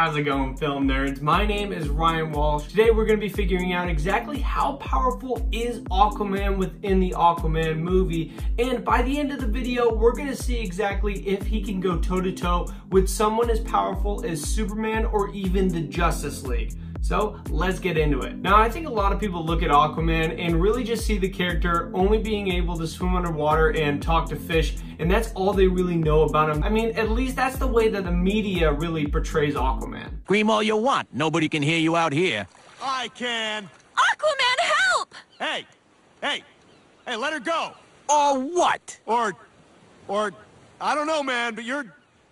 How's it going, film nerds? My name is Ryan Walsh. Today we're going to be figuring out exactly how powerful is Aquaman within the Aquaman movie, and by the end of the video we're going to see exactly if he can go toe-to-toe with someone as powerful as Superman or even the Justice League. So let's get into it. Now, I think a lot of people look at Aquaman and really just see the character only being able to swim underwater and talk to fish, and that's all they really know about him. I mean, at least that's the way that the media really portrays Aquaman. Scream all you want. Nobody can hear you out here. I can. Aquaman, help! Hey, let her go. Or what? Or, I don't know, man, but you're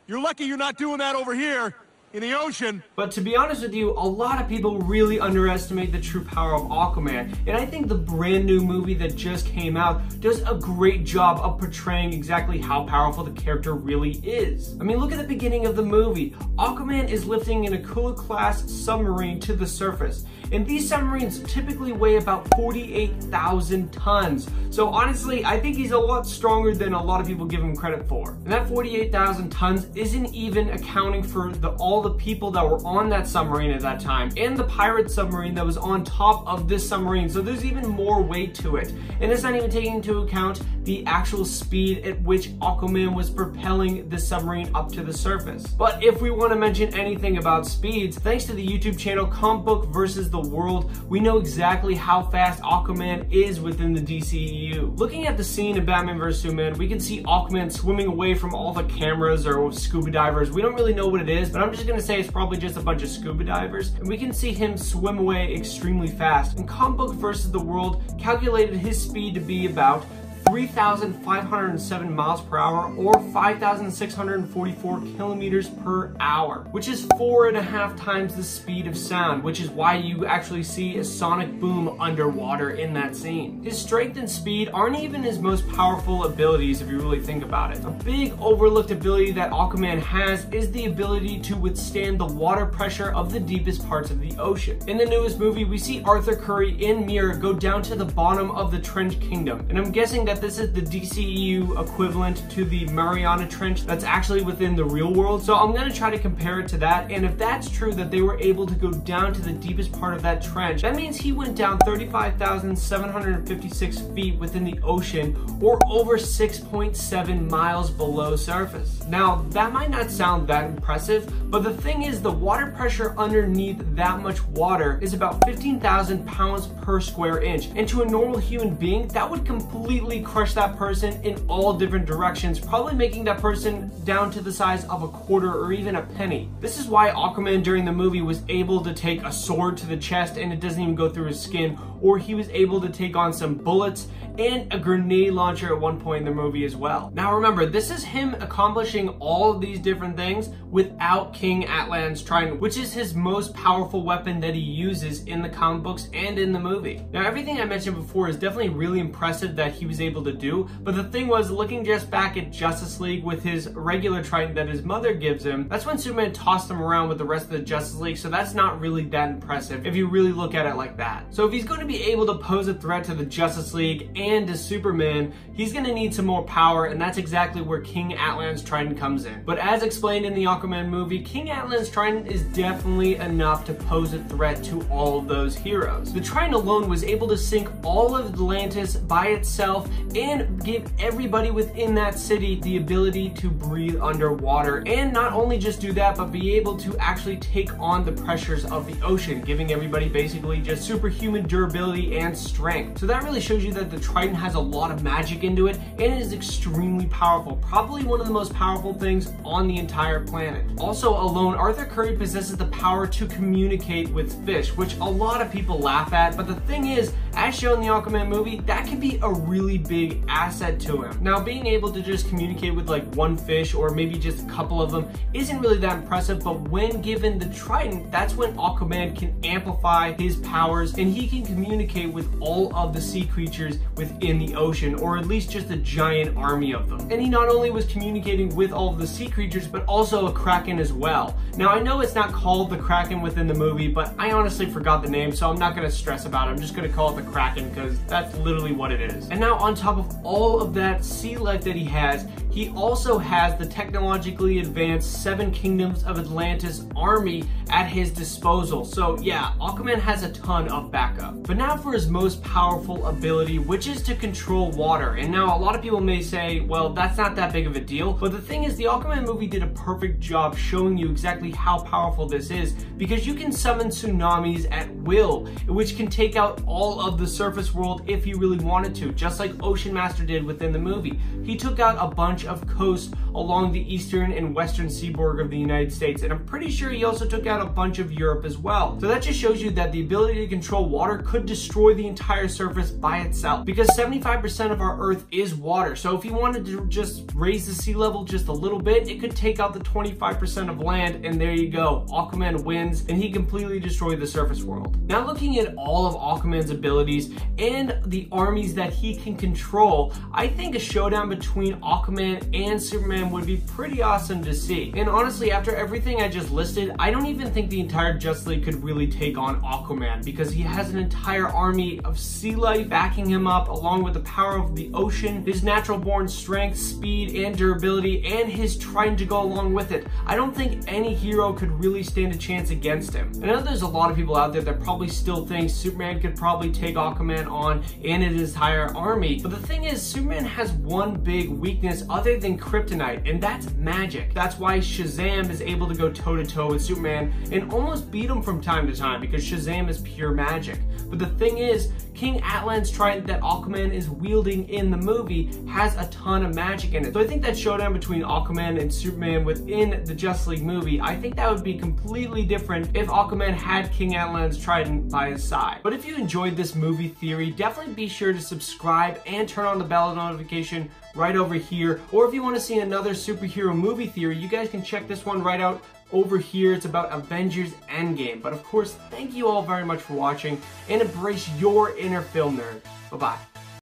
lucky you're not doing that over here in the ocean. But to be honest with you, a lot of people really underestimate the true power of Aquaman, and I think the brand new movie that just came out does a great job of portraying exactly how powerful the character really is. I mean, look at the beginning of the movie. Aquaman is lifting an Akula-class submarine to the surface, and these submarines typically weigh about 48,000 tons. So honestly, I think he's a lot stronger than a lot of people give him credit for. And that 48,000 tons isn't even accounting for all the people that were on that submarine at that time, and the pirate submarine that was on top of this submarine, so there's even more weight to it. And it's not even taking into account the actual speed at which Aquaman was propelling the submarine up to the surface. But if we want to mention anything about speeds, thanks to the YouTube channel Comic Book vs. the World, we know exactly how fast Aquaman is within the DCEU. Looking at the scene in Batman vs. Superman, we can see Aquaman swimming away from all the cameras or scuba divers. We don't really know what it is, but I'm just gonna say it's probably just a bunch of scuba divers, and we can see him swim away extremely fast. And Comic Book vs. the World calculated his speed to be about 3,507 miles per hour or 5,644 kilometers per hour, which is 4.5 times the speed of sound, which is why you actually see a sonic boom underwater in that scene. His strength and speed aren't even his most powerful abilities if you really think about it. A big overlooked ability that Aquaman has is the ability to withstand the water pressure of the deepest parts of the ocean. In the newest movie, we see Arthur Curry and Mira go down to the bottom of the Trench Kingdom, and I'm guessing that this is the DCEU equivalent to the Mariana Trench that's actually within the real world. So I'm gonna try to compare it to that, and if that's true that they were able to go down to the deepest part of that trench, that means he went down 35,756 feet within the ocean, or over 6.7 miles below surface. Now, that might not sound that impressive, but the thing is, the water pressure underneath that much water is about 15,000 pounds per square inch, and to a normal human being, that would completely crush that person in all different directions, probably making that person down to the size of a quarter or even a penny. This is why Aquaman during the movie was able to take a sword to the chest and it doesn't even go through his skin, or he was able to take on some bullets and a grenade launcher at one point in the movie as well. Now remember, this is him accomplishing all of these different things without King Atlan's Trident, which is his most powerful weapon that he uses in the comic books and in the movie. Now, everything I mentioned before is definitely really impressive that he was able to do, but the thing was, looking just back at Justice League with his regular Trident that his mother gives him, that's when Superman tossed him around with the rest of the Justice League, so that's not really that impressive if you really look at it like that. So if he's going to be able to pose a threat to the Justice League and to Superman, he's going to need some more power, and that's exactly where King Atlan's Trident comes in. But as explained in the Aquaman movie, King Atlan's Trident is definitely enough to pose a threat to all of those heroes. The Trident alone was able to sink all of Atlantis by itself and give everybody within that city the ability to breathe underwater, and not only just do that, but be able to actually take on the pressures of the ocean, giving everybody basically just superhuman durability and strength. So that really shows you that the Trident has a lot of magic into it, and it is extremely powerful, probably one of the most powerful things on the entire planet. Also alone, Arthur Curry possesses the power to communicate with fish, which a lot of people laugh at, but the thing is, as shown in the Aquaman movie, that can be a really big asset to him. Now, being able to just communicate with like one fish or maybe just a couple of them isn't really that impressive, but when given the Trident, that's when Aquaman can amplify his powers and he can communicate with all of the sea creatures within the ocean, or at least just a giant army of them. And he not only was communicating with all of the sea creatures, but also a Kraken as well. Now, I know it's not called the Kraken within the movie, but I honestly forgot the name, so I'm not going to stress about it. I'm just going to call it the Kraken because that's literally what it is. And now, on top of all of that sea life that he has, he also has the technologically advanced Seven Kingdoms of Atlantis army at his disposal. So yeah, Aquaman has a ton of backup. But now for his most powerful ability, which is to control water. And now a lot of people may say, well, that's not that big of a deal. But the thing is, the Aquaman movie did a perfect job showing you exactly how powerful this is, because you can summon tsunamis at will, which can take out all of the surface world if you really wanted to, just like Ocean Master did within the movie. He took out a bunch of coasts along the eastern and western seaboard of the United States, and I'm pretty sure he also took out a bunch of Europe as well. So that just shows you that the ability to control water could destroy the entire surface by itself, because 75% of our Earth is water. So if he wanted to just raise the sea level just a little bit, it could take out the 25% of land, and there you go. Aquaman wins, and he completely destroyed the surface world. Now looking at all of Aquaman's abilities and the armies that he can control, I think a showdown between Aquaman and Superman would be pretty awesome to see. And honestly, after everything I just listed, I don't even think the entire Justice League could really take on Aquaman, because he has an entire army of sea life backing him up, along with the power of the ocean, his natural born strength, speed, and durability, and his trident to go along with it. I don't think any hero could really stand a chance against him. I know there's a lot of people out there that probably still think Superman could probably take Aquaman on and his entire army, but the thing is, Superman has one big weakness other than kryptonite, and that's magic. That's why Shazam is able to go toe-to-toe with Superman and almost beat him from time to time, because Shazam is pure magic. But the thing is, King Atlan's trident that Aquaman is wielding in the movie has a ton of magic in it. So I think that showdown between Aquaman and Superman within the Justice League movie, I think that would be completely different if Aquaman had King Atlan's trident by his side. But if you enjoyed this movie theory, definitely be sure to subscribe and turn on the bell notification right over here. Or if you want to see another superhero movie theory, you guys can check this one right out over here. It's about Avengers Endgame. But of course, thank you all very much for watching, and embrace your inner film nerd. Bye-bye.